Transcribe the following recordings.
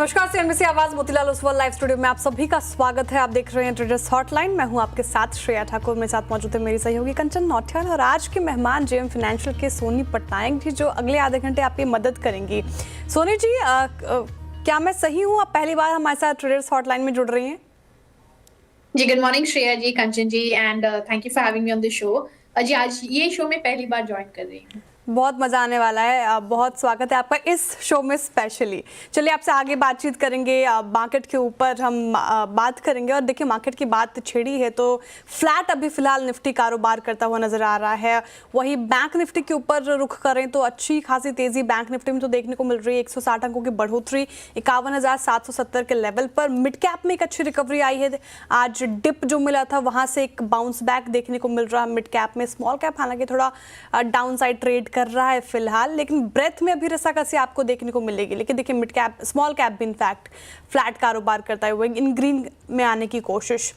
नमस्कार, सीएनबीसी आवाज Motilal Oswal live studio में आप सभी का स्वागत है। आप देख रहे हैं ट्रेडर्स हॉटलाइन। मैं हूं आपके साथ श्रेया ठाकुर। मेरे साथ मौजूद है मेरी सहयोगी कंचन नौटियाल और आज के मेहमान जेएम फाइनेंशियल के सोनी पटनायक जी, जो अगले आधे घंटे आपकी मदद करेंगी। सोनी जी, क्या मैं सही हूँ, आप पहली बार हमारे साथ ट्रेडर्स हॉटलाइन में जुड़ रही हैं? जी, good morning Shreya ji, Kanchan ji, and thank you for having me on the show. जी, आज ये शो में पहली बार ज्वाइन कर रही हूँ। बहुत मजा आने वाला है। बहुत स्वागत है आपका इस शो में स्पेशली। चलिए, आपसे आगे बातचीत करेंगे। मार्केट के ऊपर हम बात करेंगे और देखिए, मार्केट की बात छेड़ी है तो फ्लैट अभी फिलहाल निफ्टी कारोबार करता हुआ नजर आ रहा है। वही बैंक निफ्टी के ऊपर रुख करें तो अच्छी खासी तेजी बैंक निफ्टी में तो देखने को मिल रही है। 160 अंकों की बढ़ोतरी 51,770 के लेवल पर। मिड कैप में एक अच्छी रिकवरी आई है। आज डिप जो मिला था वहां से एक बाउंस बैक देखने को मिल रहा है मिड कैप में। स्मॉल कैप हालांकि थोड़ा डाउन साइड ट्रेड कर रहा है फिलहाल, लेकिन ब्रेथ में अभी रस्साकसी आपको देखने को मिलेगी। लेकिन देखिए, मिड कैप स्मॉल कैप भी इनफैक्ट फ्लैट कारोबार करता है, इन ग्रीन में आने की कोशिश।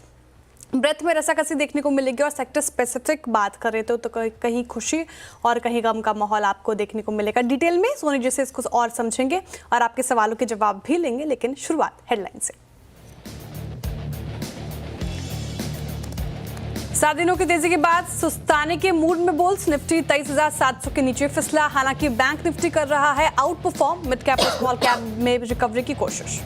ब्रेथ में रस्साकसी देखने को मिलेगी। और सेक्टर स्पेसिफिक बात करें तो कहीं खुशी और कहीं गम का माहौल आपको देखने को मिलेगा। डिटेल में सोनी जी से इसको और समझेंगे और आपके सवालों के जवाब भी लेंगे, लेकिन शुरुआत हेडलाइन से। 7 दिनों की तेजी के बाद सुस्ताने के मूड में बुल्स। निफ्टी 23,700 के नीचे फिसला। हालांकि बैंक निफ्टी कर रहा है आउट परफॉर्म। मिड कैप और स्मॉल कैप में रिकवरी की कोशिश।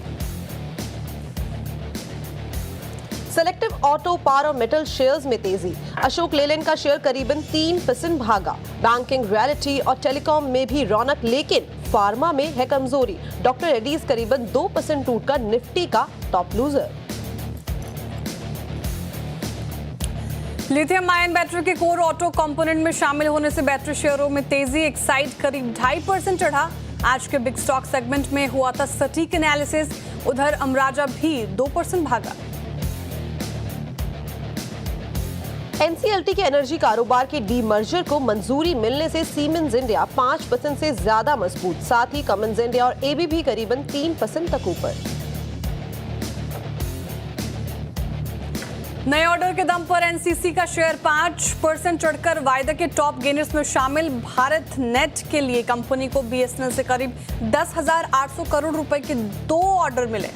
सेलेक्टिव ऑटो, पावर और मेटल शेयर्स में तेजी। अशोक लेलैंड का शेयर करीबन 3% भागा। बैंकिंग, रियलिटी और टेलीकॉम में भी रौनक, लेकिन फार्मा में है कमजोरी। डॉक्टर रेड्डीज करीबन 2% टूटकर निफ्टी का top loser. Lithium ion battery के कोर ऑटो कंपोनेंट में शामिल होने से बैटरी शेयरों में तेजी। एक्साइड करीब 2.5% चढ़ा। आज के बिग स्टॉक सेगमेंट में हुआ था सटीक एनालिसिस। उधर अमराजा भी 2% भागा। एनसीएलटी के एनर्जी कारोबार के डीमर्जर को मंजूरी मिलने से सीमेंस इंडिया 5% से ज्यादा मजबूत। साथ ही कमिंस इंडिया और एबीबी करीबन 3% तक ऊपर। नए ऑर्डर के दम पर एनसीसी का शेयर 5% चढ़कर वायदा के टॉप गेनर्स में शामिल। भारत नेट के लिए कंपनी को बीएसएनएल से करीब 10,800 करोड़ रुपए के 2 ऑर्डर मिले।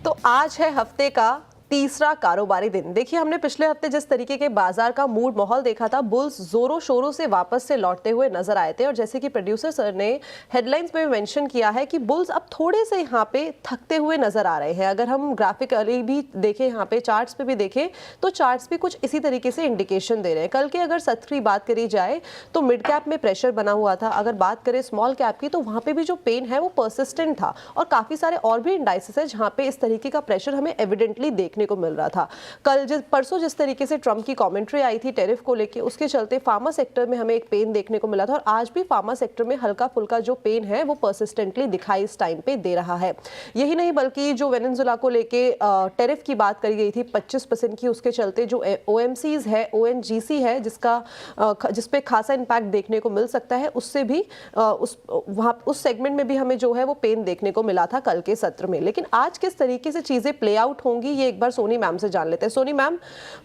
तो आज है हफ्ते का तीसरा कारोबारी दिन। देखिए, हमने पिछले हफ्ते जिस तरीके के बाजार का मूड माहौल देखा था, बुल्स जोरों शोरों से वापस से लौटते हुए नजर आए थे। और जैसे कि प्रोड्यूसर सर ने हेडलाइंस में मेंशन किया है कि बुल्स अब थोड़े से यहाँ पे थकते हुए नजर आ रहे हैं। अगर हम ग्राफिकली भी देखें, यहाँ पे चार्ट्स पे भी देखें, तो चार्ट्स भी कुछ इसी तरीके से इंडिकेशन दे रहे हैं। कल के अगर सत्र की बात करी जाए तो मिड कैप में प्रेशर बना हुआ था। अगर बात करें स्मॉल कैप की, तो वहाँ पे भी जो पेन है वो परसिस्टेंट था। और काफी सारे और भी इंडाइसेस है जहाँ पे इस तरीके का प्रेशर हमें एविडेंटली देखने को मिल रहा था। कल परसों जिस तरीके से ट्रंप की कमेंट्री आई थी टैरिफ को लेके, उसके चलते फार्मा सेक्टर में हमें एक पेन देखने को मिला था। और आज भी फार्मा सेक्टर में हल्का फुल्का जो पेन है वो परसिस्टेंटली दिखाई इस टाइम पे दे रहा है। यही नहीं, बल्कि जो वेनेजुएला को लेके टैरिफ की बात करी गई थी 25% की, उसके चलते जो ओएमसीज है, ओएनजीसी है, जिस पे खासा इंपैक्ट देखने को मिल सकता है, उससे भी उस सेगमेंट में भी हमें जो है वो पेन देखने को मिला था कल के सत्र में। लेकिन आज किस तरीके से चीजें प्ले आउट होंगी, ये एक बार सोनी मैम से जान लेते हैं। Soni ma'am,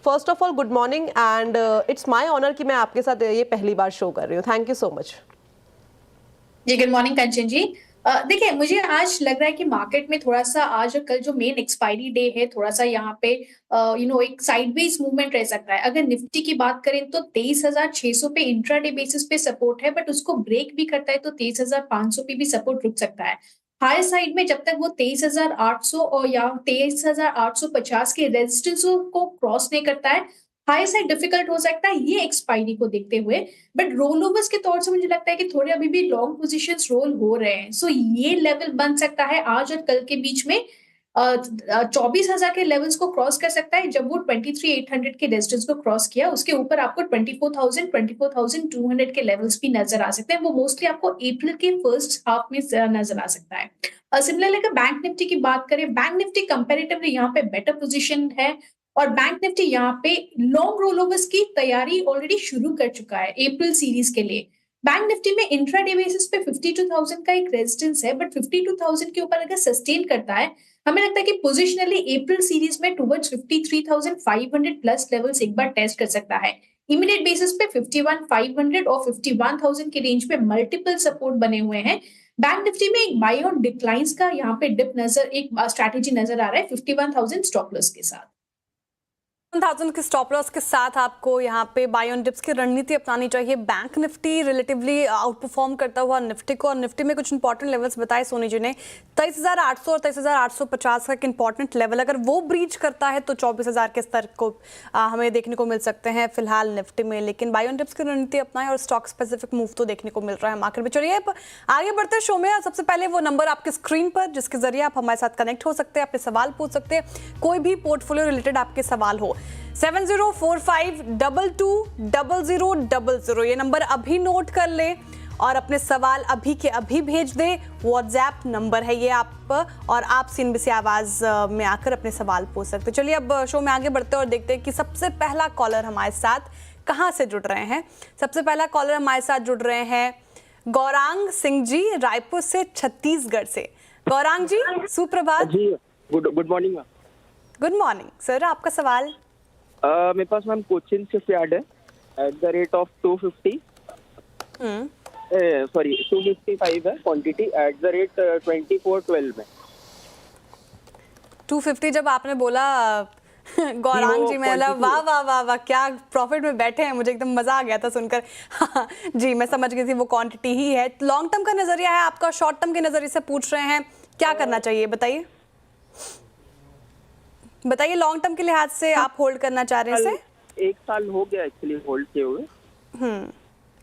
first of all good morning and it's my honour कि मैं आपके साथ ये पहली बार शो कर रही हूँ। Thank you so much. जी, गुड मॉर्निंग कंचन जी। देखिए, मुझे आज लग रहा है कि मार्केट में थोड़ा सा आज और कल जो मेन एक्सपायरी डे है, थोड़ा सा यहाँ पे एक साइडवेज मूवमेंट रह सकता है। अगर निफ्टी की बात करें तो 23,600 पे इंट्राडे बेसिस पे सपोर्ट है, बट उसको ब्रेक भी करता है तो 23,500 पे भी सपोर्ट रुक सकता है। हाई साइड में जब तक वो 23,800 और या 23,850 के रेजिस्टेंस को क्रॉस नहीं करता है, हाई साइड डिफिकल्ट हो सकता है ये एक्सपायरी को देखते हुए। बट रोल ओवर्स के तौर से मुझे लगता है कि थोड़े अभी भी लॉन्ग पोजीशंस रोल हो रहे हैं। सो ये लेवल बन सकता है आज और कल के बीच में 24,000 के लेवल्स को क्रॉस कर सकता है। जब वो 23,800 के रेजिस्टेंस को क्रॉस किया, उसके ऊपर आपको 24,000 24,200 के लेवल्स भी नजर आ सकते हैं। वो मोस्टली आपको अप्रैल के फर्स्ट हाफ में नजर आ सकता है। सिमिलरली अगर बैंक निफ्टी की बात करें, बैंक निफ्टी कंपेरेटिवली यहाँ पे बेटर पोजीशन है और बैंक निफ्टी यहाँ पे लॉन्ग रोल ओवर्स की तैयारी ऑलरेडी शुरू कर चुका है अप्रैल सीरीज के लिए। बैंक निफ्टी में इंट्राडे बेसिस पे 52,000 का एक रेजिस्टेंस है, बट 52,000 के ऊपर अगर सस्टेन करता है, हमें लगता है कि पोजिशनली अप्रैल सीरीज में टुवर्ड्स 53,500 प्लस लेवल्स एक बार टेस्ट कर सकता है। इमीडिएट बेसिस पे 51,500 और 51,000 के रेंज पे मल्टीपल सपोर्ट बने हुए हैं। बैंक निफ्टी में एक बाय ऑन डिक्लाइंस का यहाँ पे एक स्ट्रैटेजी नजर आ रहा है 51,000 स्टॉप लॉस के साथ। 1000 के स्टॉप लॉस के साथ आपको यहाँ पे बाय ऑन डिप्स की रणनीति अपनानी चाहिए। Bank Nifty relatively out perform करता हुआ निफ्टी को, और निफ्टी में कुछ इंपॉर्टेंट लेवल्स बताए सोनी जी ने। 23,800 और 23,850 का एक इंपॉर्टेंट लेवल, अगर वो ब्रीच करता है तो 24,000 के स्तर को हमें देखने को मिल सकते हैं फिलहाल निफ्टी में। लेकिन बाय ऑन डिप्स की रणनीति अपनाएं और स्टॉक स्पेसिफिक मूव तो देखने को मिल रहा है मार्केट में। चलिए अब आगे बढ़ते हैं शो में। सबसे पहले वो नंबर आपके स्क्रीन पर जिसके जरिए आप हमारे साथ कनेक्ट हो सकते हैं, अपने सवाल पूछ सकते हैं, कोई भी पोर्टफोलियो रिलेटेड आपके सवाल हो। 7045220000 ये नंबर अभी नोट कर ले और अपने सवाल अभी के अभी भेज दे। व्हाट्सएप नंबर है ये आप, और आप सीएनबीसी आवाज में आकर अपने सवाल पूछ सकते हैं। चलिए अब शो में आगे बढ़ते हैं और देखते हैं कि सबसे पहला कॉलर हमारे साथ कहां से जुड़ रहे हैं। सबसे पहला कॉलर हमारे साथ जुड़ रहे हैं गौरांग सिंह जी, रायपुर से, छत्तीसगढ़ से। गौरांग जी सुप्रभात जी। Good morning ma'am. Good morning sir, आपका सवाल। मेरे पास मैम कोचिन शिपयार्ड है at the rate of 250 sorry 255 है क्वांटिटी एट द रेट 2412 में। 250 जब आपने बोला गौरांग जी, मैं बोला वाह वाह वाह वाह क्या प्रॉफिट में बैठे हैं, मुझे एकदम मजा आ गया था सुनकर। हाँ, जी मैं समझ गई थी वो क्वांटिटी ही है। लॉन्ग टर्म का नजरिया है आपका, शॉर्ट टर्म के नजरिए से पूछ रहे हैं, क्या करना चाहिए बताइए। बताइए लॉन्ग टर्म के लिहाज से आप होल्ड करना चाह रहे हैं इसे? 1 साल हो गया एक्चुअली होल्ड किए हुए।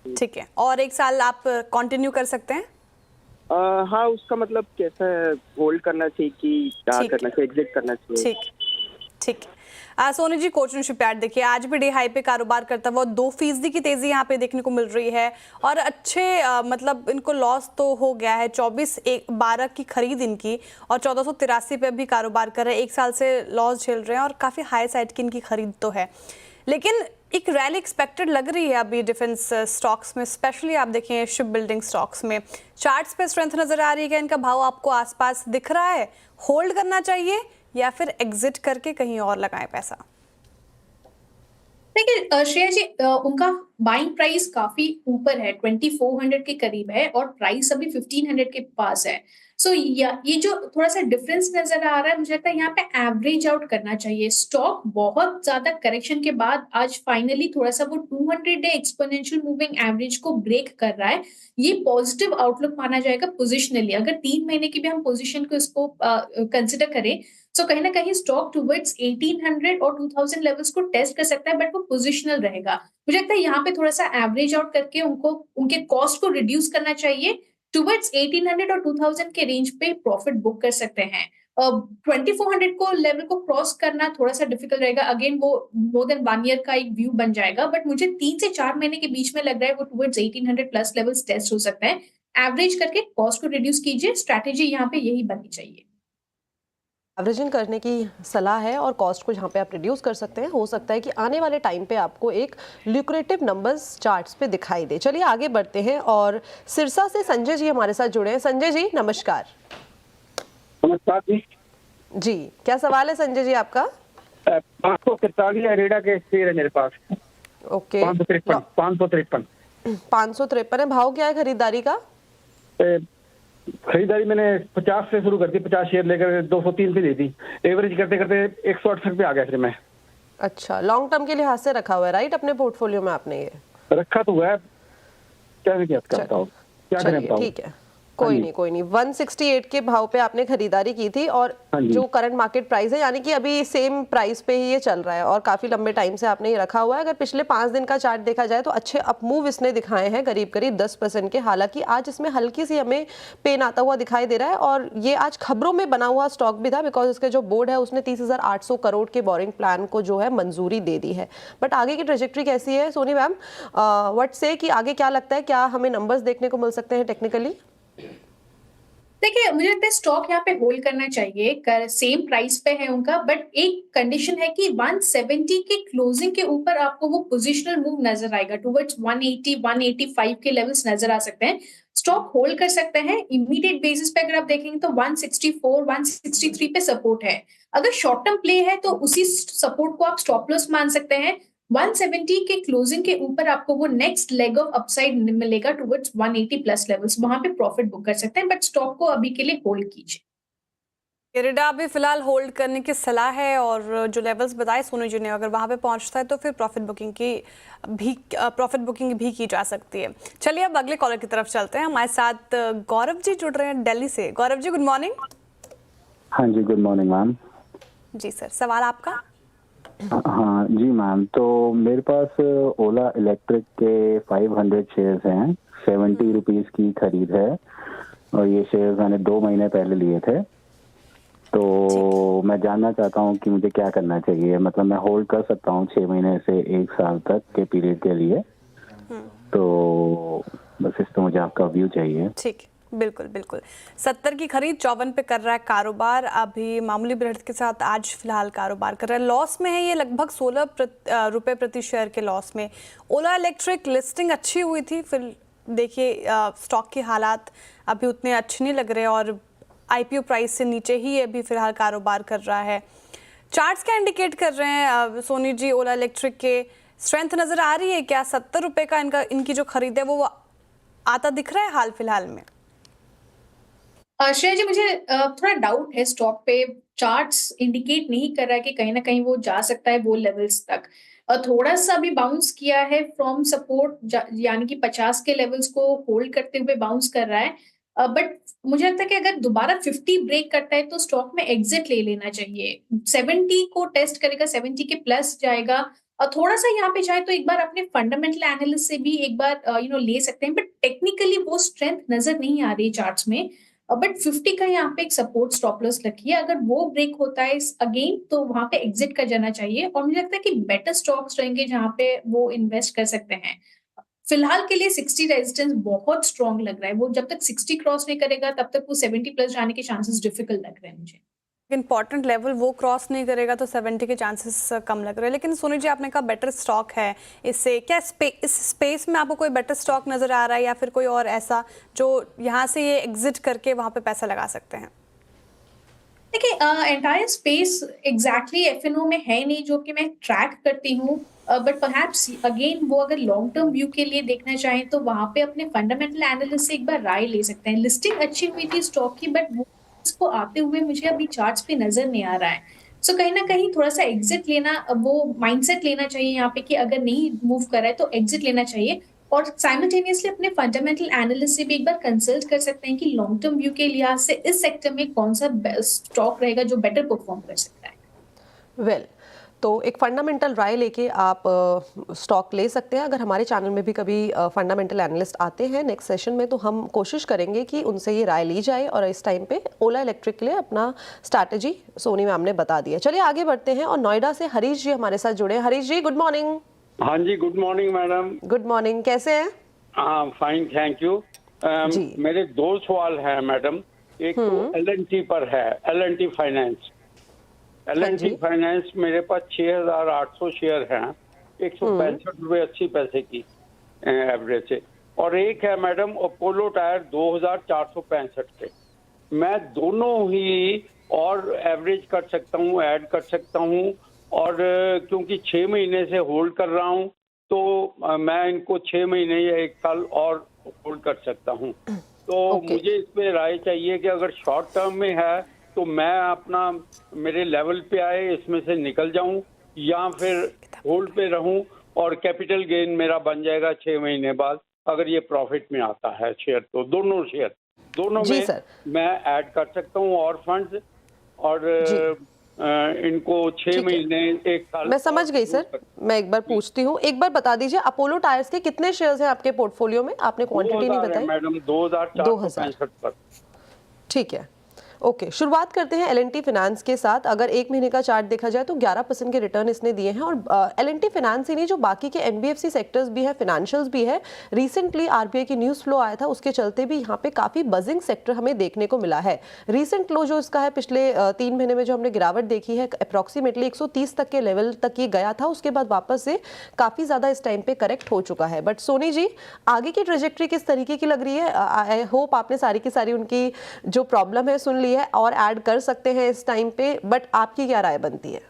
ठीक है, और 1 साल आप कंटिन्यू कर सकते हैं? हाँ, उसका मतलब कैसा है, होल्ड करना चाहिए कि क्या करना चाहिए, एग्जिट करना चाहिए? ठीक। सोनी जी, कोचिन शिपयार्ड देखिए आज भी डे हाई पे कारोबार करता हुआ 2% की तेजी यहाँ पे देखने को मिल रही है, और अच्छे मतलब इनको लॉस तो हो गया है। 24/12 की खरीद इनकी, और 1483 पे भी कारोबार कर रहे हैं। 1 साल से लॉस झेल रहे हैं और काफ़ी हाई साइड की इनकी खरीद तो है, लेकिन एक रैली एक्सपेक्टेड लग रही है अभी डिफेंस स्टॉक्स में, स्पेशली आप देखें शिप बिल्डिंग स्टॉक्स में। चार्ट्स पे स्ट्रेंथ नजर आ रही है क्या? इनका भाव आपको आसपास दिख रहा है? होल्ड करना चाहिए या फिर एग्जिट करके कहीं और लगाएं पैसा? देखिए श्रेया जी, उनका बाइंग प्राइस काफी ऊपर है, 2400 के करीब है, और प्राइस अभी 1500 के पास है। सो ये जो थोड़ा सा डिफरेंस नजर आ रहा है, मुझे लगता है यहाँ पे एवरेज आउट करना चाहिए। स्टॉक बहुत ज्यादा करेक्शन के बाद आज फाइनली थोड़ा सा वो 200 डे एक्सपोनेंशियल मूविंग एवरेज को ब्रेक कर रहा है। ये पॉजिटिव आउटलुक माना जाएगा पोजिशनली। अगर 3 महीने की भी हम पोजिशन को इसको कंसिडर करें, सो कहीं ना कहीं स्टॉक टुवर्ड्स 1800 और 2000 लेवल्स को टेस्ट कर सकता है, बट वो पोजिशनल रहेगा। मुझे लगता है यहाँ पे थोड़ा सा एवरेज आउट करके उनको उनके कॉस्ट को रिड्यूस करना चाहिए। टुवर्ड्स 1800 और 2000 के रेंज पे प्रॉफिट बुक कर सकते हैं। 2400 को लेवल को क्रॉस करना थोड़ा सा डिफिकल्ट रहेगा। अगेन वो मोर देन 1 ईयर का एक व्यू बन जाएगा, बट मुझे 3 से 4 महीने के बीच में लग रहा है वो टुवर्ड्स 1800 प्लस लेवल्स टेस्ट हो सकता है। एवरेज करके कॉस्ट को रिड्यूस कीजिए, स्ट्रैटेजी यहाँ पे यही बननी चाहिए। एवरेजिंग करने की सलाह है और कॉस्ट को जहाँ पे आप रिड्यूस कर सकते हैं। हो सकता है कि आने वाले टाइम पे आपको एक ल्यूक्रेटिव नंबर्स चार्ट्स पे दिखाई दे। चलिए आगे बढ़ते हैं और सिरसा से संजय जी हमारे साथ जुड़े हैं। संजय जी नमस्कार। नमस्कार जी, क्या सवाल है संजय जी आपका? 543 अरेडा के शेयर है मेरे पास। ओके, 553 है। भाव क्या है खरीदारी का? खरीदारी मैंने 50 से शुरू कर दी, 50 शेयर लेकर 203 पे दे दी। एवरेज करते करते 168 पे आ गया फिर मैं। अच्छा, लॉन्ग टर्म के लिहाज से रखा हुआ है राइट अपने पोर्टफोलियो में आपने? ये रखा तो हुआ है, क्या करता हूँ, क्या करें बताओ। ठीक है, कोई नहीं 168 के भाव पे आपने खरीदारी की थी, और जो करंट मार्केट प्राइस है यानी कि अभी सेम प्राइस पे ही ये चल रहा है, और काफी लंबे टाइम से आपने ये रखा हुआ है। अगर पिछले 5 दिन का चार्ट देखा जाए तो अच्छे अपमूव इसने दिखाए हैं, करीब 10% के। हालांकि आज इसमें हल्की सी हमें पेन आता हुआ दिखाई दे रहा है, और ये आज खबरों में बना हुआ स्टॉक भी था, बिकॉज इसके जो बोर्ड है उसने 30,800 करोड़ के बोरिंग प्लान को जो है मंजूरी दे दी है। बट आगे की ट्रेजेक्ट्री कैसी है सोनी मैम? व्हाट से कि आगे क्या लगता है, क्या हमें नंबर्स देखने को मिल सकते हैं टेक्निकली? देखिए मुझे लगता है स्टॉक यहाँ पे होल्ड करना चाहिए, सेम प्राइस पे है उनका, बट एक कंडीशन है कि 170 के क्लोजिंग के ऊपर आपको वो पोजिशनल मूव नजर आएगा। टुवर्ड्स 180 185 के लेवल्स नजर आ सकते हैं। स्टॉक होल्ड कर सकते हैं। इमीडिएट बेसिस पे अगर आप देखेंगे तो 164 163 पे सपोर्ट है। अगर शॉर्ट टर्म प्ले है तो उसी सपोर्ट को आप स्टॉप लॉस मान सकते हैं। 170 के क्लोजिंग के ऊपर आपको वो नेक्स्ट लेग ऑफ अपसाइड मिलेगा टुवर्ड्स 180 प्लस लेवल्स, वहां पे प्रॉफिट बुक कर सकते हैं, बट स्टॉक को अभी के लिए होल्ड कीजिए। इरिडा अभी फिलहाल होल्ड करने की सलाह है, और जो लेवल्स बताए सोनू जी ने, अगर वहां पे पहुंचता है तो फिर प्रॉफिट बुकिंग भी की जा सकती है। चलिए अब अगले कॉलर की तरफ चलते हैं। हमारे साथ गौरव जी जुड़ रहे हैं दिल्ली से। Gaurav ji, good morning. हाँ जी, गुड मॉर्निंग मैम। जी सर, सवाल आपका। हाँ जी मैम, तो मेरे पास ओला इलेक्ट्रिक के 500 शेयर्स हैं, 70 रुपीज़ की खरीद है, और ये शेयर्स मैंने 2 महीने पहले लिए थे। तो मैं जानना चाहता हूँ कि मुझे क्या करना चाहिए, मतलब मैं होल्ड कर सकता हूँ 6 महीने से 1 साल तक के पीरियड के लिए, तो बस इस पर मुझे आपका व्यू चाहिए। ठीक, बिल्कुल बिल्कुल। 70 की खरीद 54 पे कर रहा है कारोबार, अभी मामूली बढ़त के साथ आज फिलहाल कारोबार कर रहा है। लॉस में है ये, लगभग 16 रुपए प्रति शेयर के लॉस में। ओला इलेक्ट्रिक लिस्टिंग अच्छी हुई थी, फिर देखिए स्टॉक के हालात अभी उतने अच्छे नहीं लग रहे, और आईपीओ प्राइस से नीचे ही ये अभी फिलहाल कारोबार कर रहा है। चार्ट्स क्या इंडिकेट कर रहे हैं सोनी जी? ओला इलेक्ट्रिक के स्ट्रेंथ नजर आ रही है क्या? 70 रुपए का इनकी जो खरीद है वो आता दिख रहा है हाल फिलहाल में? श्रेया जी, मुझे थोड़ा डाउट है स्टॉक पे। चार्ट्स इंडिकेट नहीं कर रहा है कि कहीं ना कहीं वो जा सकता है वो लेवल्स तक। थोड़ा सा भी बाउंस किया है फ्रॉम सपोर्ट, यानी कि 50 के लेवल्स को होल्ड करते हुए बाउंस कर रहा है। बट मुझे लगता है कि अगर दोबारा 50 ब्रेक करता है तो स्टॉक में एग्जिट ले लेना चाहिए। 70 को टेस्ट करेगा, 70 के प्लस जाएगा, और थोड़ा सा यहाँ पे जाए तो एक बार अपने फंडामेंटल एनालिस्ट से भी एक बार ले सकते हैं, बट टेक्निकली वो स्ट्रेंथ नजर नहीं आ रही चार्ट्स में। बट 50 का यहाँ पे एक सपोर्ट स्टॉप लॉस रखिए, अगर वो ब्रेक होता है अगेन तो वहां पे एग्जिट कर जाना चाहिए, और मुझे लगता है कि बेटर स्टॉक्स रहेंगे जहां पे वो इन्वेस्ट कर सकते हैं। फिलहाल के लिए 60 रेजिस्टेंस बहुत स्ट्रॉन्ग लग रहा है, वो जब तक 60 क्रॉस नहीं करेगा तब तक वो 70 प्लस जाने के चांसेस डिफिकल्ट लग रहे हैं मुझे। इंपॉर्टेंट लेवल वो क्रॉस नहीं करेगा तो 70 के चांसेस कम लग रहे हैं। लेकिन सोनी जी, आपने कहा बेटर स्टॉक है, इससे क्या इस स्पेस में आपको कोई बेटर स्टॉक नजर आ रहा है, या फिर कोई और ऐसा जो यहाँ से ये एग्जिट करके वहां पे पैसा लगा सकते हैं? देखिए, एंटायर स्पेस एग्जैक्टली एफएनओ में है नहीं जो कि मैं ट्रैक करती हूँ, बट परहैप्स अगेन वो अगर लॉन्ग टर्म व्यू के लिए देखना चाहें तो वहां पे अपने फंडामेंटल एनालिस्ट से एक बार राय ले सकते हैं। लिस्टिंग अच्छी हुई थी स्टॉक की, बट वो इसको आते हुए मुझे अभी चार्ट्स पे नजर नहीं आ रहा है। सो कहीं ना कहीं थोड़ा सा एग्जिट लेना, वो माइंडसेट लेना चाहिए यहाँ पे कि अगर नहीं मूव कर रहा है तो एग्जिट लेना चाहिए, और साइमल्टेनियसली अपने फंडामेंटल एनालिस्ट से भी एक बार कंसल्ट कर सकते हैं कि लॉन्ग टर्म व्यू के लिहाज से इस सेक्टर में कौन सा स्टॉक रहेगा जो बेटर परफॉर्म कर सकता है। वेल, तो एक फंडामेंटल राय लेके आप स्टॉक ले सकते हैं। अगर हमारे चैनल में भी कभी फंडामेंटल एनालिस्ट आते हैं नेक्स्ट सेशन में, तो हम कोशिश करेंगे कि उनसे ये राय ली जाए, और इस टाइम पे ओला इलेक्ट्रिक के लिए अपना स्ट्रैटेजी सोनी मैम ने बता दिया। चलिए आगे बढ़ते हैं, और नोएडा से हरीश जी हमारे साथ जुड़े हैं। Harish ji, good morning. हाँ जी, good morning madam. Good morning, कैसे हैं? हाँ, फाइन, थैंक यू। जी। मेरे 2 सवाल हैं मैडम। एक तो एल&टी पर है, एल&टी फाइनेंस। एल&टी फाइनेंस मेरे पास 6,800 शेयर हैं, 165 रुपये 80 पैसे की एवरेज से। और एक है मैडम अपोलो टायर 2,465 के। मैं दोनों ही और एवरेज कर सकता हूँ, ऐड कर सकता हूँ, और क्योंकि 6 महीने से होल्ड कर रहा हूँ तो मैं इनको 6 महीने या 1 साल और होल्ड कर सकता हूँ। तो मुझे इसमें राय चाहिए कि अगर शॉर्ट टर्म में है तो मैं अपना मेरे लेवल पे आए इसमें से निकल जाऊं, या फिर होल्ड पे रहूं और कैपिटल गेन मेरा बन जाएगा 6 महीने बाद अगर ये प्रॉफिट में आता है शेयर। तो दोनों शेयर में मैं ऐड कर सकता हूँ और फंड्स, और इनको 6 महीने 1 साल। मैं समझ गई सर, मैं एक बार पूछती हूँ, एक बार बता दीजिए अपोलो टायर्स के कितने शेयर्स हैं आपके पोर्टफोलियो में? आपने क्वांटिटी नहीं बताई मैडम। 2,465 पर। ठीक है, ओके। शुरुआत करते हैं एल&टी फाइनेंस के साथ। अगर 1 महीने का चार्ट देखा जाए तो 11% के रिटर्न इसने दिए हैं, और एल&टी फाइनेंस ही नहीं, जो बाकी के एनबीएफसी सेक्टर्स भी है, फाइनेंशियल्स भी है। रिसेंटली आरबीआई की न्यूज़ फ्लो आया था, उसके चलते भी यहाँ पे काफ़ी बजिंग सेक्टर हमें देखने को मिला है। रीसेंट लो जो इसका है पिछले 3 महीने में जो हमने गिरावट देखी है, अप्रॉक्सीमेटली 130 तक के लेवल तक ये गया था, उसके बाद वापस से काफ़ी ज़्यादा इस टाइम पे करेक्ट हो चुका है। बट सोनी जी, आगे की ट्रेजेक्ट्री किस तरीके की लग रही है? आई होप आपने सारी की सारी उनकी जो प्रॉब्लम है सुन ली है और ऐड कर सकते हैं इस टाइम पे, बट आपकी क्या राय बनती है?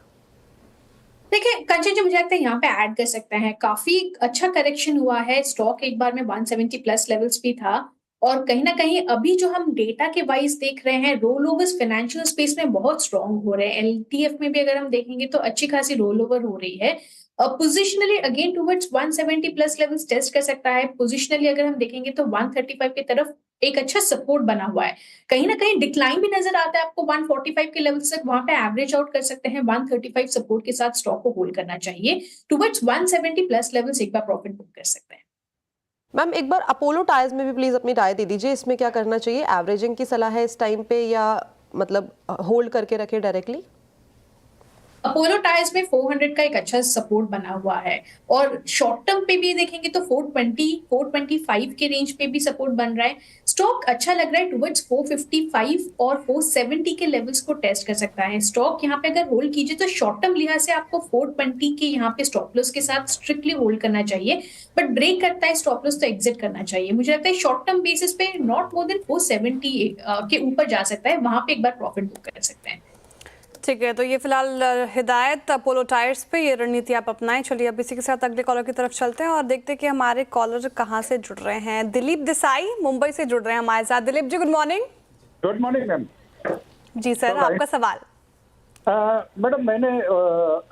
देखिए कंचन जी, मुझे लगता है यहाँ पे ऐड कर सकते हैं। काफी अच्छा करेक्शन हुआ है, स्टॉक एक बार में 170 प्लस लेवल्स भी था, और कहीं ना कहीं अभी जो हम डेटा के वाइज देख रहे हैं, रोल ओवर्स फाइनेंशियल स्पेस में बहुत स्ट्रांग हो रहे हैं। एलटीएफ में भी अगर हम देखेंगे तो अच्छी खासी रोल ओवर हो रही है। Positionally again towards 170 plus levels test कर सकता है। पोजिशनली अगर हम देखेंगे तो 135 की तरफ एक अच्छा सपोर्ट बना हुआ है। कहीं ना कहीं डिक्लाइन भी नजर आता है आपको 145 के लेवल तक, वहां पे एवरेज आउट कर सकते हैं। 135 सपोर्ट के साथ स्टॉक को होल्ड करना चाहिए। टुवर्ड्स 170 प्लस लेवल्स एक बार प्रॉफिट बुक कर सकते हैं। मैम एक बार अपोलो टायर्स में भी प्लीज अपनी राय दे दीजिए, इसमें क्या करना चाहिए? एवरेजिंग की सलाह है इस टाइम पे या मतलब होल्ड करके रखे डायरेक्टली? अपोलो टायर्स में 400 का एक अच्छा सपोर्ट बना हुआ है, और शॉर्ट टर्म पे भी देखेंगे तो 420 425 के रेंज पे भी सपोर्ट बन रहा है। स्टॉक अच्छा लग रहा है, टुवर्ड्स 455 और 470 के लेवल्स को टेस्ट कर सकता है। स्टॉक यहाँ पे अगर होल्ड कीजिए तो शॉर्ट टर्म लिहाज से आपको 420 के यहाँ पे स्टॉप लॉस के साथ स्ट्रिक्टली होल्ड करना चाहिए, बट ब्रेक करता है स्टॉप लॉस तो एग्जिट करना चाहिए। मुझे लगता है शॉर्ट टर्म बेसिस पे नॉट मोर देन 470 के ऊपर जा सकता है, वहां पे एक बार प्रॉफिट बुक कर सकते हैं। ठीक है, तो ये फिलहाल हिदायत अपोलो टायर्स पे, ये रणनीति आप अपनाएं। चलिए अब इसी के साथ अगले कॉलर की तरफ चलते हैं और देखते हैं कि हमारे कॉलर कहाँ से जुड़ रहे हैं। दिलीप देसाई मुंबई से जुड़ रहे हैं हमारे साथ। Dilip ji good morning. Good morning ma'am. जी सर, आपका सवाल। मैडम मैंने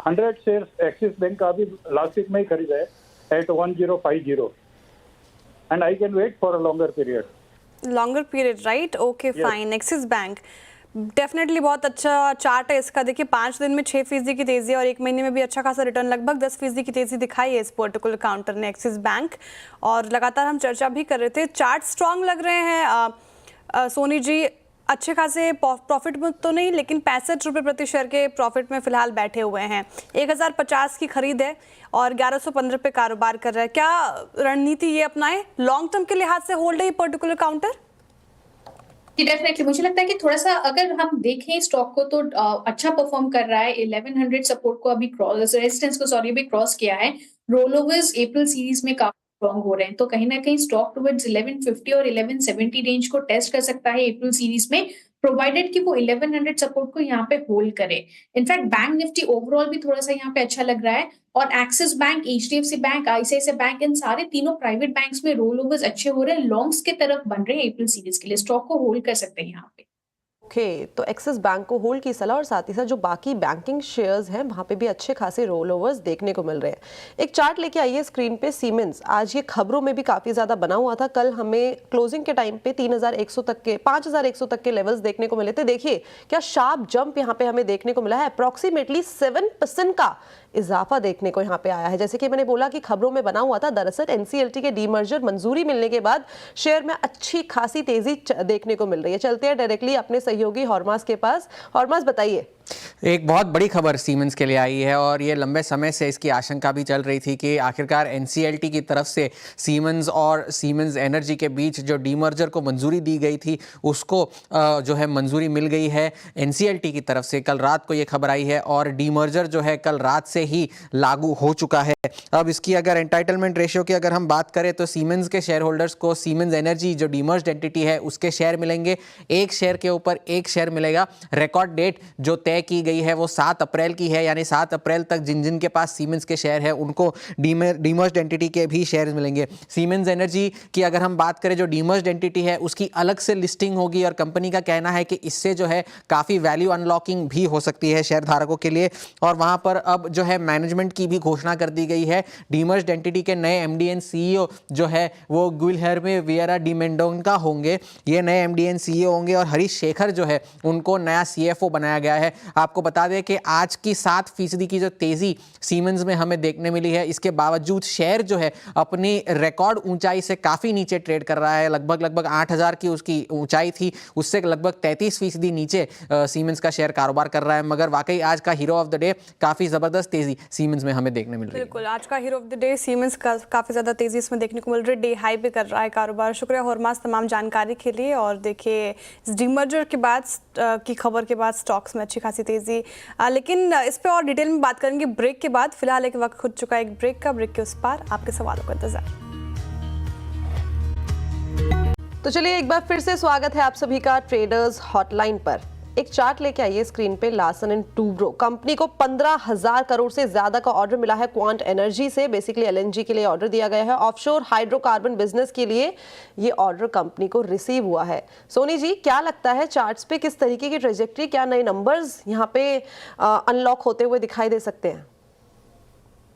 100 शेयर्स एक्सिस बैंक का अभी लास्ट वीक में ही खरीदा है at 1050 and I can wait for a longer period. Longer period, right? Okay fine. Axis Bank definitely बहुत अच्छा चार्ट है इसका। देखिए 5 दिन में 6% की तेजी और 1 महीने में भी अच्छा खासा रिटर्न, लगभग 10% की तेजी दिखाई है इस पर्टिकुलर काउंटर ने, एक्सिस बैंक। और लगातार हम चर्चा भी कर रहे थे, चार्ट स्ट्रांग लग रहे हैं। सोनी जी अच्छे खासे प्रॉफिट में तो नहीं, लेकिन 65 रुपये प्रति शेयर के प्रॉफिट में फिलहाल बैठे हुए हैं। 1050 की खरीद है और 1115 पे कारोबार कर रहा है। क्या रणनीति ये अपनाएं? लॉन्ग टर्म के लिहाज से होल्ड है ये पर्टिकुलर काउंटर? जी डेफिनेटली, मुझे लगता है कि थोड़ा सा अगर हम देखें स्टॉक को तो अच्छा परफॉर्म कर रहा है। 1100 सपोर्ट को अभी क्रॉस, रेजिस्टेंस को सॉरी, अभी क्रॉस किया है। रोल ओवर्स अप्रैल सीरीज में काफी स्ट्रॉन्ग हो रहे हैं, तो कहीं ना कहीं स्टॉक टुवर्ड्स 1150 और 1170 रेंज को टेस्ट कर सकता है अप्रैल सीरीज में, प्रोवाइडेड कि वो 1100 सपोर्ट को यहाँ पे होल्ड करे। इनफैक्ट बैंक निफ्टी ओवरऑल भी थोड़ा सा यहाँ पे अच्छा लग रहा है, और Axis bank, HDFC bank, ICICI bank, इन सारे तीनों प्राइवेट बैंक्स में रोल ओवर्स अच्छे हो रहे हैं, लॉन्ग्स के तरफ बन रहे हैं अप्रैल सीरीज के लिए। स्टॉक को होल्ड कर सकते हैं यहाँ पे। ओके, तो एक्सिस बैंक को होल्ड की सलाह, और साथ ही साथ जो बाकी बैंकिंग शेयर्स हैं वहां पे भी अच्छे खासे रोल ओवर्स देखने को मिल रहे हैं। एक चार्ट लेके आइए स्क्रीन पे। सीमेंस आज ये खबरों में भी काफी ज्यादा बना हुआ था। कल हमें क्लोजिंग के टाइम पे 3100 तक के 5100 तक के लेवल्स देखने को मिले थे। देखिए क्या शार्प जंप यहाँ पे हमें देखने को मिला है। अप्रोक्सीमेटली 7% का इजाफा देखने को यहाँ पे आया है। जैसे कि मैंने बोला कि खबरों में बना हुआ था, दरअसल एनसीएलटी के डीमर्जर मंजूरी मिलने के बाद शेयर में अच्छी खासी तेजी देखने को मिल रही है। चलते हैं डायरेक्टली अपने सहयोगी हॉर्मास के पास। हॉर्मास बताइए। एक बहुत बड़ी खबर सीमेंस के लिए आई है, और ये लंबे समय से इसकी आशंका भी चल रही थी कि आखिरकार एनसीएलटी की तरफ से सीमेंस और सीमेंस एनर्जी के बीच जो डीमर्जर को मंजूरी दी गई थी उसको जो है मंजूरी मिल गई है एनसीएलटी की तरफ से। कल रात को ये खबर आई है और डीमर्जर जो है कल रात से ही लागू हो चुका है। अब इसकी अगर एंटाइटलमेंट रेशियो की अगर हम बात करें तो सीमेंस के शेयर होल्डर्स को सीमेंस एनर्जी जो डीमर्ज्ड एंटिटी है उसके शेयर मिलेंगे, एक शेयर के ऊपर एक शेयर मिलेगा। रिकॉर्ड डेट जो तय की गई है वो 7 अप्रैल की है, यानी 7 अप्रैल तक जिन जिन के पास सीमेंस के शेयर है उनको डीमर्ज्ड एंटिटी के भी शेयर मिलेंगे। सीमेंस एनर्जी की अगर हम बात करें, जो डीमर्ज्ड एंटिटी है उसकी अलग से लिस्टिंग होगी, और कंपनी का कहना है कि इससे जो है काफ़ी वैल्यू अनलॉकिंग भी हो सकती है शेयर धारकों के लिए। और वहाँ पर अब जो है मैनेजमेंट की भी घोषणा कर दी गई है। डीमर्ज्ड एंटिटी के नए एमडी एंड सीईओ जो है वो गुइलहर्मे वियरा डी मेंडोंका होंगे। ये नए एमडी एंड सीईओ होंगे, और हरीश शेखर जो है उनको नया सीएफओ बनाया गया है। आपको बता दें कि आज की 7% की जो तेजी सीमेंस में हमें देखने मिली है, इसके बावजूद शेयर जो है अपनी रिकॉर्ड ऊंचाई से काफी नीचे ट्रेड कर रहा है। लगभग 8000 की उसकी ऊंचाई थी, उससे लगभग 33% नीचे सीमेंस का शेयर कारोबार कर रहा है। मगर वाकई आज का हीरो ऑफ द डे, काफी जबरदस्त तेजी सीमेंस में हमें देखने मिल रही है। बिल्कुल, आज का hero of the day siemens का काफी ज्यादा तेजी इसमें देखने को मिल रही है। डे हाई पे कर रहा है कारोबार। शुक्रिया हॉर्मास तमाम जानकारी के लिए। और देखिए इस डीमर्जर के बाद की खबर के बाद स्टॉक्स में अच्छी खासी तेजी, लेकिन इस पे और डिटेल में बात करेंगे ब्रेक के बाद। फिलहाल एक वक्त खुद चुका है एक ब्रेक का, ब्रेक के उस पार आपके सवालों का इंतजार। तो चलिए एक बार फिर से स्वागत है आप सभी का ट्रेडर्स हॉटलाइन पर। एक चार्ट लेके आइए स्क्रीन पे। लार्सन एंड टूब्रो कंपनी को 15,000 करोड़ से ज्यादा का ऑर्डर मिला है क्वांट एनर्जी से। बेसिकली एलएनजी के लिए ऑर्डर दिया गया है। ऑफशोर हाइड्रोकार्बन बिजनेस के लिए ये ऑर्डर कंपनी को रिसीव हुआ है। सोनी जी, क्या लगता है चार्ट्स पे किस तरीके की ट्रेजेक्ट्री, क्या नए नंबर्स यहाँ पे अनलॉक होते हुए दिखाई दे सकते हैं?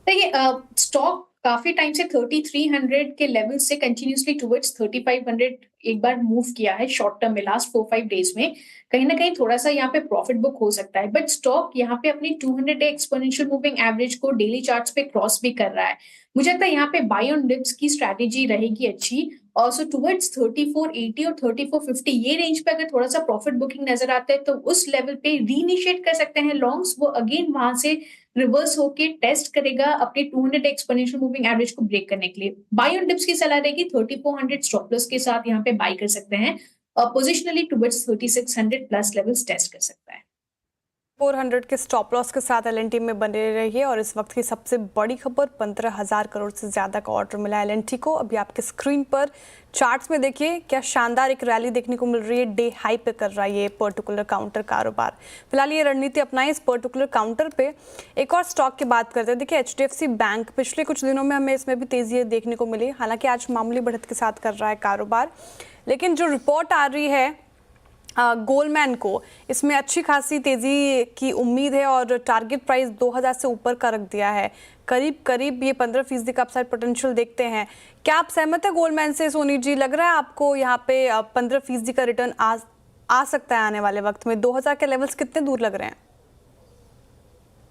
देखिए, स्टॉक काफी टाइम से 3300 के लेवल से कंटिन्यूसली टुवर्ड्स 3500 एक बार मूव किया है शॉर्ट टर्म में, लास्ट 4-5 डेज में। कहीं ना कहीं थोड़ा सा यहाँ पे प्रॉफिट बुक हो सकता है, बट स्टॉक यहाँ पे अपनी 200 डे एक्सपोनेंशियल मूविंग एवरेज को डेली चार्ट्स पे क्रॉस भी कर रहा है। मुझे लगता है यहाँ पे बाय ऑन डिप्स की स्ट्रैटेजी रहेगी अच्छी। और सो टुवर्ड्स 3480 और 3450 ये रेंज पे अगर थोड़ा सा प्रॉफिट बुकिंग नजर आता है तो उस लेवल पे रीइनिशिएट कर सकते हैं लॉन्ग्स। वो अगेन वहां से रिवर्स होके टेस्ट करेगा अपने 200 एक्सपोनेंशियल मूविंग एवरेज को ब्रेक करने के लिए। बाय ऑन डिप्स की सलाह रहेगी 3400 स्टॉप लॉस के साथ यहाँ पे बाय कर सकते हैं और positionally towards 3600 plus levels test कर सकता है। 400 के स्टॉप लॉस के साथ एलएनटी में बने रहिए। और इस वक्त की सबसे बड़ी खबर, 15,000 करोड़ से ज्यादा का ऑर्डर मिला एलएनटी को। अभी आपके स्क्रीन पर चार्ट्स में देखिए क्या शानदार एक रैली देखने को मिल रही है। डे हाई पे कर रहा है ये पर्टिकुलर काउंटर कारोबार। फिलहाल ये रणनीति अपनाई इस पर्टिकुलर काउंटर पे। एक और स्टॉक की बात करते हैं। देखिए एचडीएफसी बैंक पिछले कुछ दिनों में हमें इसमें भी तेजी देखने को मिली, हालांकि आज मामूली बढ़त के साथ कर रहा है कारोबार। लेकिन जो रिपोर्ट आ रही है गोल्डमैन को, इसमें अच्छी खासी तेजी की उम्मीद है और टारगेट प्राइस 2000 से ऊपर का रख दिया है। करीब ये 15% का अपसाइड पोटेंशियल देखते हैं। क्या आप सहमत है गोल्डमैन से सोनी जी? लग रहा है आपको यहाँ पे 15% का रिटर्न आ सकता है आने वाले वक्त में? 2000 के लेवल्स कितने दूर लग रहे हैं?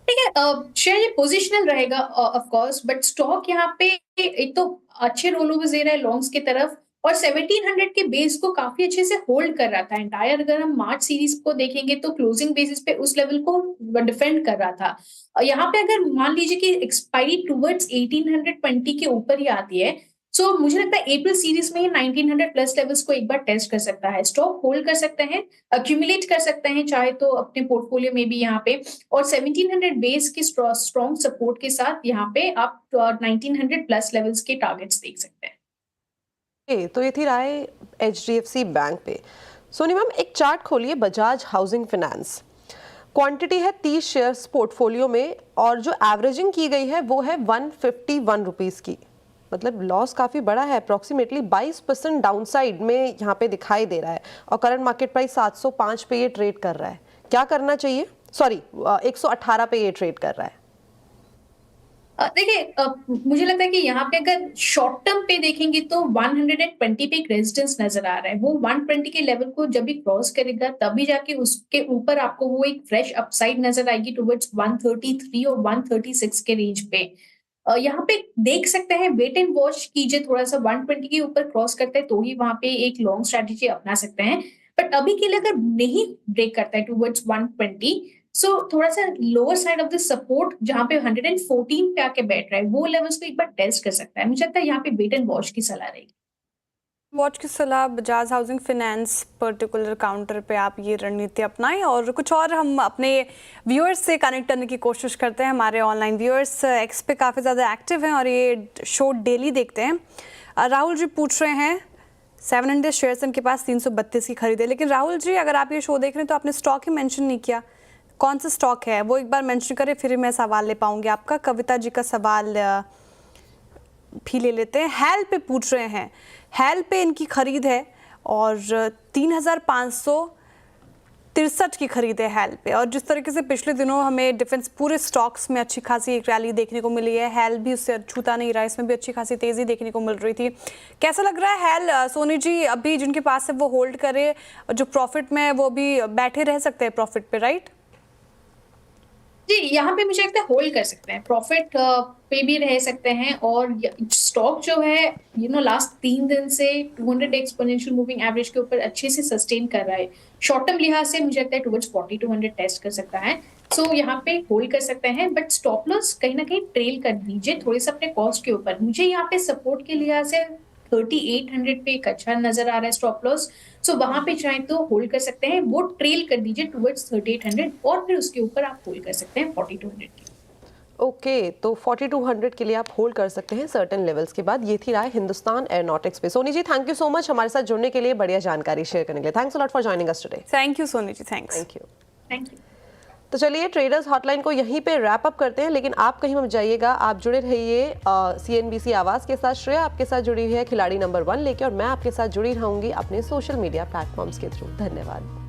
ठीक है, शेयर ये पोजिशनल रहेगा ऑफ कोर्स, बट स्टॉक यहाँ पे एक तो अच्छे रोल ओवर्स दे रहा है लॉन्ग्स की तरफ और 1700 के बेस को काफी अच्छे से होल्ड कर रहा था एंटायर। अगर हम मार्च सीरीज को देखेंगे तो क्लोजिंग बेसिस पे उस लेवल को डिफेंड कर रहा था। और यहाँ पे अगर मान लीजिए कि एक्सपायरी टुवर्ड्स 1820 के ऊपर ही आती है, सो मुझे लगता है अप्रैल सीरीज में ही 1900 प्लस लेवल्स को एक बार टेस्ट कर सकता है। स्टॉक होल्ड कर सकते हैं, अक्यूमुलेट कर सकते हैं चाहे तो अपने पोर्टफोलियो में भी यहाँ पे। और 1700 बेस के स्ट्रॉन्ग सपोर्ट के साथ यहाँ पे आप 1900 प्लस लेवल्स के टारगेट्स देख सकते हैं। तो ये थी राय एचडीएफसी बैंक पे। सोनी मैम, एक चार्ट खोलिए बजाज हाउसिंग फाइनेंस। क्वांटिटी है 30 शेयर्स पोर्टफोलियो में और जो एवरेजिंग की गई है वो है 151 रुपीस की। मतलब लॉस काफ़ी बड़ा है, अप्रॉक्सीमेटली 22% डाउनसाइड में यहाँ पे दिखाई दे रहा है और करंट मार्केट प्राइस 705 पे ये ट्रेड कर रहा है। क्या करना चाहिए? सॉरी 118 पे ये ट्रेड कर रहा है। देखिए, मुझे लगता है कि यहाँ पे अगर शॉर्ट टर्म पे देखेंगे तो 120 पे एक रेजिस्टेंस नजर आ रहा है। वो 120 के लेवल को जब भी क्रॉस करेगा तभी जाके उसके ऊपर आपको वो एक फ्रेश अपसाइड नजर आएगी टुवर्ड्स 133 और 136 के रेंज पे। यहाँ पे देख सकते हैं, वेट एंड वॉच कीजिए, थोड़ा सा 120 के ऊपर क्रॉस करता है तो ही वहां पे एक लॉन्ग स्ट्रेटेजी अपना सकते हैं। बट अभी के लिए अगर नहीं ब्रेक करता है टुवर्ड्स 120, सो थोड़ा सा lower side of the support जहां पे 114 पे आके बैठ रहा है वो लेवल्स को एक बार टेस्ट कर सकता है। मुझे लगता है यहाँ पे वेट एंड वॉच की सलाह रहेगी। वॉच की सलाह Bajaj housing finance particular counter पे आप ये रणनीति अपनाएं। और कुछ और हम अपने व्यूअर्स से कनेक्ट करने की कोशिश करते हैं। हमारे ऑनलाइन व्यूअर्स एक्स पे काफ़ी ज़्यादा एक्टिव हैं और ये शो डेली देखते हैं। राहुल जी पूछ रहे हैं 700 शेयर्स इनके पास 332 की खरीद है। लेकिन राहुल जी, अगर आप ये शो देख रहे हैं तो आपने स्टॉक ही मेंशन नहीं किया। कौन सा स्टॉक है वो एक बार मेंशन करें, फिर मैं सवाल ले पाऊंगी आपका। कविता जी का सवाल भी ले लेते हैं। हेल पे पूछ रहे हैं, हेल पे इनकी खरीद है और 3563 की खरीद है हेल पे। और जिस तरीके से पिछले दिनों हमें डिफेंस पूरे स्टॉक्स में अच्छी खासी एक रैली देखने को मिली है, हेल भी उससे छूता नहीं रहा, इसमें भी अच्छी खासी तेजी देखने को मिल रही थी। कैसा लग रहा है हेल? सोनी जी, अभी जिनके पास है वो होल्ड करे, जो प्रॉफिट में है वो भी बैठे रह सकते हैं प्रॉफिट पे, राइट? जी, यहाँ पे मुझे लगता है होल्ड कर सकते हैं, प्रॉफिट पे भी रह सकते हैं। और स्टॉक जो है लास्ट 3 दिन से 200 एक्सपोनेंशियल मूविंग एवरेज के ऊपर अच्छे से सस्टेन कर रहा है। शॉर्ट टर्म लिहाज से मुझे लगता है टुवर्ड्स 4200 टेस्ट कर सकता है। सो यहाँ पे होल्ड कर सकते हैं, बट स्टॉप लॉस कहीं ना कहीं ट्रेल कर दीजिए थोड़े से अपने कॉस्ट के ऊपर। मुझे यहाँ पे सपोर्ट के लिहाज से 3800 पे एक अच्छा नजर आ रहा है स्टॉप लॉस। सो वहां पे चाहे तो होल्ड कर सकते हैं, वो ट्रेल कर दीजिए टुवर्ड्स 3800 और फिर उसके ऊपर आप होल्ड कर सकते हैं 4200 की। ओके, तो 4200 के लिए आप होल्ड कर सकते हैं सर्टेन लेवल्स के बाद। ये थी राय हिंदुस्तान एरोनॉटिक्स पे। Soni ji, thank you so much हमारे साथ जुड़ने के लिए, बढ़िया जानकारी शेयर करने के लिए। Thanks a lot for joining us today. Thank you Soni ji, thanks. Thank you. Thank you. तो चलिए ट्रेडर्स हॉटलाइन को यहीं पे रैप अप करते हैं, लेकिन आप कहीं मत जाइएगा, आप जुड़े रहिए CNBC आवाज के साथ। श्रेया आपके साथ जुड़ी हुई है खिलाड़ी नंबर 1 लेके, और मैं आपके साथ जुड़ी रहूंगी अपने सोशल मीडिया प्लेटफॉर्म्स के थ्रू। धन्यवाद।